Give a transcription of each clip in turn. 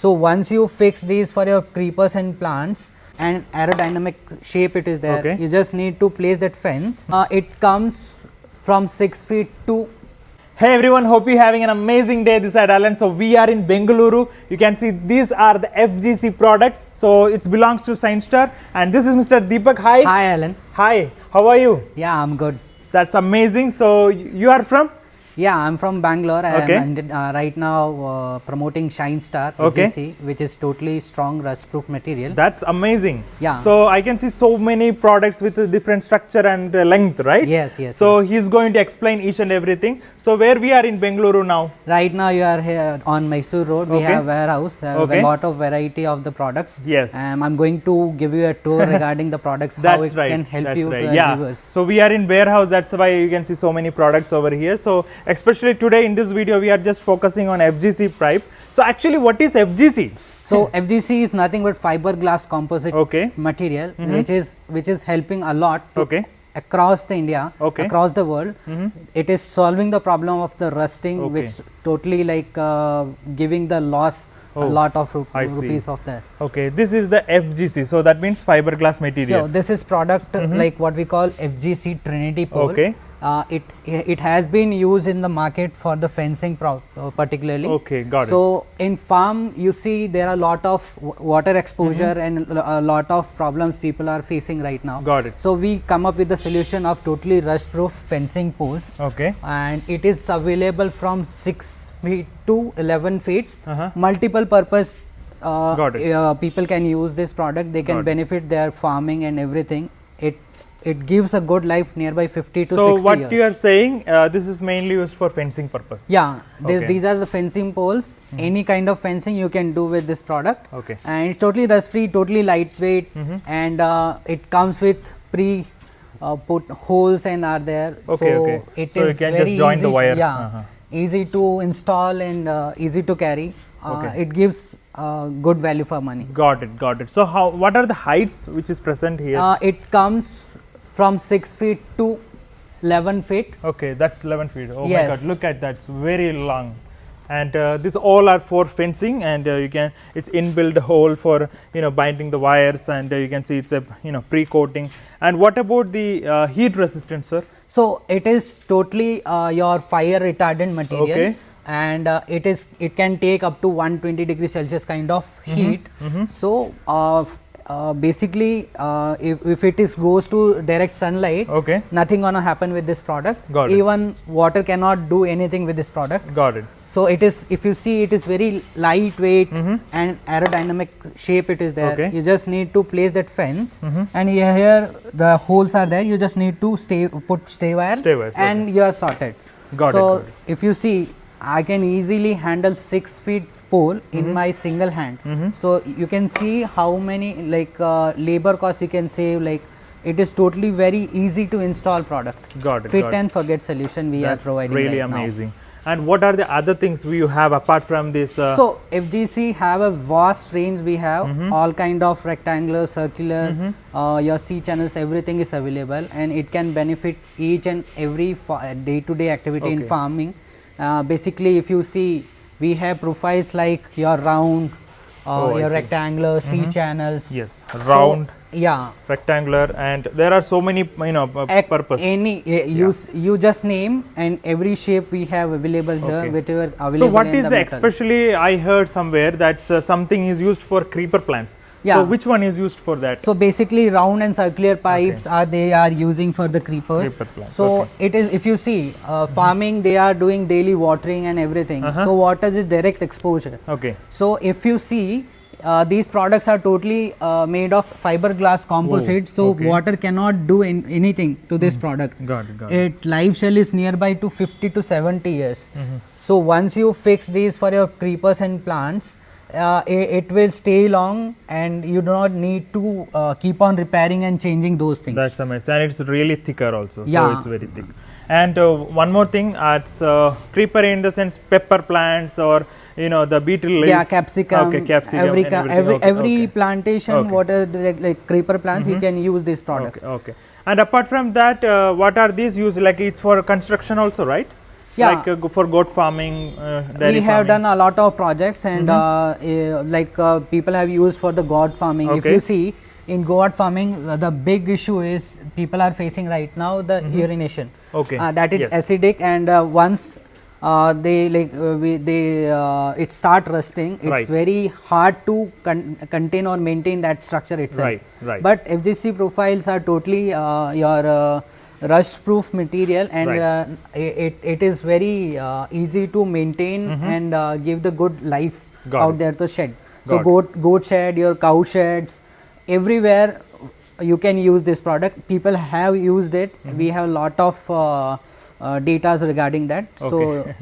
So once you fix these for your creepers and plants, and aerodynamic shape it is there, Okay. you just need to place that fence. It comes from 6 feet to. Hey everyone, hope you're having an amazing day. This is Alan. So we are in Bengaluru. You can see these are the FGC products. So it belongs to Science Star, and this is Mr. Deepak. Hi. Hi Alan. Hi. How are you? Yeah, I'm good. That's amazing. So you are from? Yeah, I'm from Bangalore. Okay. I'm right now promoting Shine Star Okay. FGC, which is totally strong rust-proof material. That's amazing. Yeah. So I can see so many products with a different structure and length, right? Yes, yes. So yes. he's going to explain each and everything. So where we are in Bengaluru now? Right now you are here on Mysore Road. We Okay. have warehouse, Okay. a lot of variety of the products. Yes. I'm going to give you a tour regarding the products, how That's it right. can help That's you right. Yeah. viewers. So we are in warehouse. That's why you can see so many products over here. So especially today in this video, we are just focusing on FGC pipe. So actually, what is FGC? So FGC is nothing but fiberglass composite Okay. material, which is helping a lot to Okay. across the India, Okay. across the world. It is solving the problem of the rusting, Okay. which totally like giving the loss a lot of I see. rupees of that. Okay. This is the FGC. So that means fiberglass material. So this is product like what we call FGC Trinity pole. Okay. It has been used in the market for the fencing particularly. Okay, got it. So in farm you see there are a lot of water exposure and a lot of problems people are facing right now. Got it. So we come up with the solution of totally rust proof fencing poles. Okay. And it is available from 6 feet to 11 feet. Uh-huh. Multiple purpose. Got it. People can use this product. They can Got it. benefit their farming and everything. It gives a good life nearby 50 to 60 So years. what you are saying, this is mainly used for fencing purpose. Yeah, Okay. these are the fencing poles. Any kind of fencing you can do with this product. Okay. And it's totally rust free, totally lightweight, and it comes with put holes and are there. Okay, so okay. it So you is can very just join easy, the wire. Yeah, Uh-huh. easy to install and easy to carry. Okay. It gives good value for money. Got it. Got it. So what are the heights which is present here? It comes from 6 feet to 11 feet. Okay, that's 11 feet. Oh my Yes. God, look at that, it's very long. And this all are for fencing, and it's inbuilt hole for binding the wires, and you can see it's a pre-coating. And what about the heat resistance, sir? So it is totally your fire retardant material. Okay. And it can take up to 120 degrees Celsius kind of heat. So basically if it goes to direct sunlight, Okay. nothing gonna happen with this product. Got it. Even water cannot do anything with this product. Got it. So it is, if you see, it is very lightweight and aerodynamic shape it is there. Okay. You just need to place that fence, and here the holes are there. You just need to put stay wire, and okay. you are sorted. Got it, so got it. if you see, I can easily handle 6 feet pole in my single hand. So you can see how many labor costs you can save. Like, it is totally very easy to install product. Got it. Fit got and forget solution we That's are providing really right now. amazing. And what are the other things you have apart from this? So FGC have a vast range. We have all kind of rectangular, circular, your C channels, everything is available, and it can benefit each and every day-to-day activity in Okay. farming. Basically, if you see, we have profiles like your round, Oh, I your see. rectangular, C channels. Yes, round, Yeah. rectangular, and there are so many purpose. Any you just name, and every shape we have available here, Okay. whichever available. So what in is the the, metal. especially I heard somewhere that something is used for creeper plants. Yeah. So which one is used for that? So basically, round and circular pipes they are using for the creepers. Creeper plants, So okay. it is, if you see, farming, they are doing daily watering and everything. So water is direct exposure. Okay. So if you see, these products are totally made of fiberglass composite. So okay. water cannot do anything to this product. Got it. Got it. Its life shell is nearby to 50 to 70 years. So once you fix these for your creepers and plants, it will stay long, and you do not need to keep on repairing and changing those things. That's amazing, and it's really thicker also. So Yeah. it's very thick. And one more thing, it's creeper in the sense pepper plants or the beetle leaf. Yeah, capsicum. Okay, capsicum. and everything. Every Okay. plantation, Okay. what are like creeper plants, you can use this product. Okay. Okay. And apart from that, what are these used? Like it's for construction also, right? Yeah. like for goat farming, dairy We have farming? done a lot of projects, and people have used for the goat farming. If Okay. you see in goat farming, the big issue is people are facing right now the urination. Okay. That is Yes. acidic, and once it start rusting, it's Right. very hard to contain or maintain that structure itself. Right, right. But FGC profiles are totally your rust proof material, and Right. it is very easy to maintain and give the good life Got out it. there to shed. So Got it. goat shed, your cow sheds, everywhere you can use this product. People have used it. We have a lot of data regarding that. So Okay.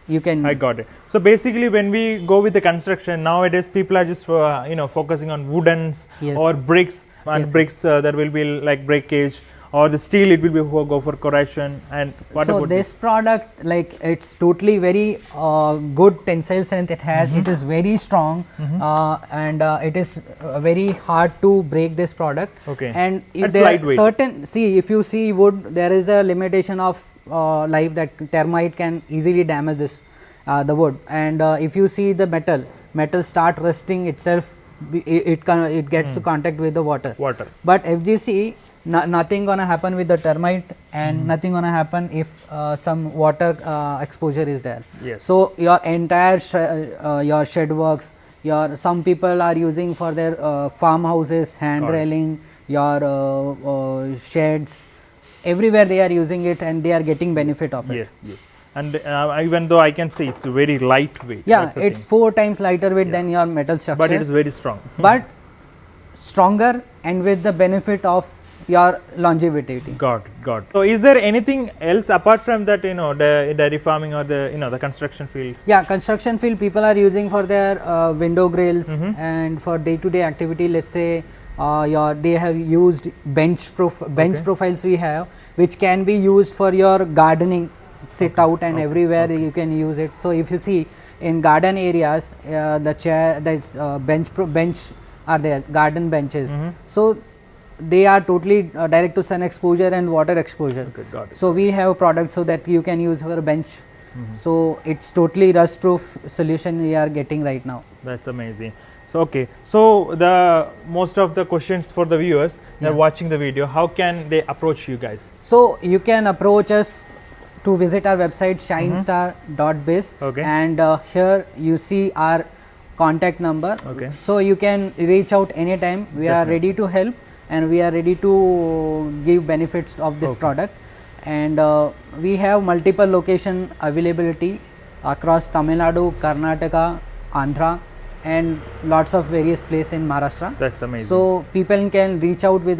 you can. I got it. So basically, when we go with the construction nowadays, people are just focusing on woodens Yes. or bricks, and Yes, bricks there will be like breakage, or the steel it will be go for corrosion. And what So about this product, like, it's totally very good tensile strength it has. It is very strong, and it is very hard to break this product. Okay. And if It's there are lightweight. certain, see, if you see wood, there is a limitation of life that termite can easily damage this the wood. And if you see the metal start rusting itself, it gets to contact with the water. Water. But FGC, nothing gonna happen with the termite, and nothing gonna happen if some water exposure is there. Yes. So your entire your shed works, some people are using for their farmhouses, hand Got it. railing, your sheds, everywhere they are using it, and they are getting benefit of it. Yes, yes. And even though I can say it's very lightweight. Yeah, that's the it's thing. 4 times lighter weight than your metal structure, But it is very strong. but stronger and with the benefit of your longevity. Got it, got it. So is there anything else apart from that, the dairy farming or the the construction field? Yeah, construction field people are using for their window grills, and for day-to-day activity. Let's say they have used bench profiles we have, which can be used for your gardening, sit out, and everywhere you can use it. So if you see in garden areas, the chair, there's bench are there, garden benches. So they are totally direct to sun exposure and water exposure. Okay, got it. So we have products so that you can use for a bench. So it's totally rust proof solution we are getting right now. That's amazing. So okay, so the most of the questions for the viewers, they're watching the video, how can they approach you guys? So you can approach us to visit our website shinestar.biz, Okay. and here you see our contact number. Okay. So you can reach out anytime. We are ready to help, and we are ready to give benefits of this product. And we have multiple location availability across Tamil Nadu, Karnataka, Andhra, and lots of various places in Maharashtra. That's amazing. So people can reach out with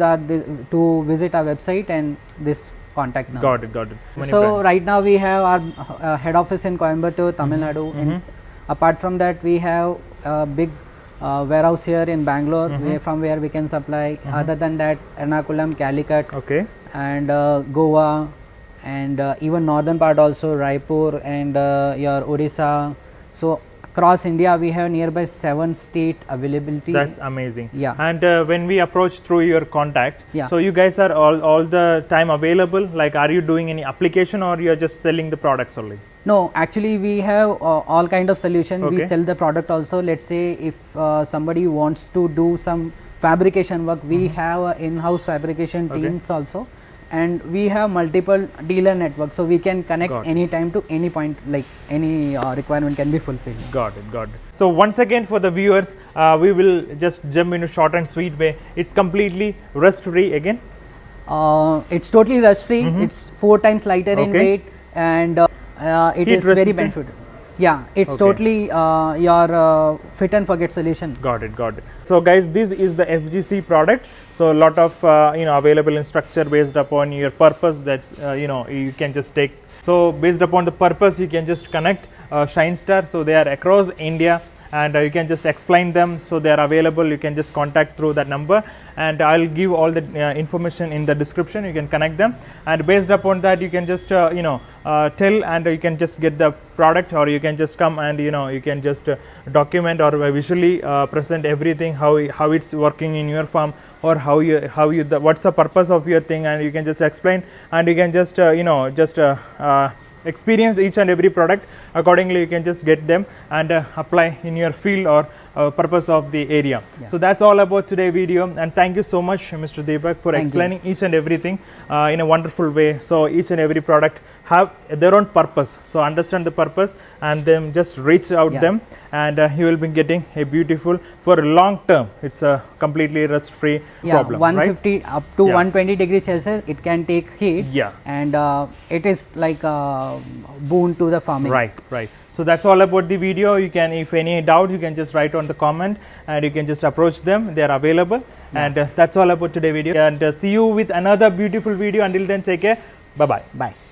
to visit our website and this contact number. Got it, got it. Many So brands. right now we have our head office in Coimbatore, Tamil Nadu. And apart from that, we have a big warehouse here in Bangalore, from where we can supply. Other than that, Ernakulam, Calicut, Okay. and Goa, and even northern part also, Raipur and your Odisha. So across India, we have nearby 7 state availability. That's amazing. Yeah. And when we approach through your contact, Yeah. so you guys are all the time available? Like, are you doing any application, or you're just selling the products only? No, actually we have all kind of solution. We Okay. sell the product also. Let's say if somebody wants to do some fabrication work, we have a in-house fabrication teams also, and we have multiple dealer networks, so we can connect Got it. anytime to any point, like any requirement can be fulfilled. Got it, got it. So once again, for the viewers, we will just jump into short and sweet way. It's completely rust free again. It's totally rust free. It's 4 times lighter in Okay. weight, and it Heat is very resistant? beneficial. Yeah, it's Okay. totally your fit and forget solution. Got it, got it. So guys, this is the FGC product. So a lot of available in structure based upon your purpose. That's you can just take. So based upon the purpose, you can just connect ShineStar. So they are across India, and you can just explain them. So they are available. You can just contact through that number, and I'll give all the information in the description. You can connect them, and based upon that, you can just tell, and you can just get the product, or you can just come and you can just document or visually present everything, how it's working in your farm, or what's the purpose of your thing, and you can just explain, and you can just experience each and every product. Accordingly, you can just get them and apply in your field or purpose of the area. So that's all about today's video, and thank you so much, Mr. Deepak, for explaining each and everything in a wonderful way. So each and every product have their own purpose, so understand the purpose and then just reach out them, and you will be getting a beautiful for long term. It's a completely rust free problem, 150 right? up to 120 degrees Celsius it can take heat, and it is like a boon to the farming. Right. So that's all about the video. You can, if any doubt, you can just write on the comment and you can just approach them. They are available. And that's all about today's video. And see you with another beautiful video. Until then, take care. Bye-bye. Bye.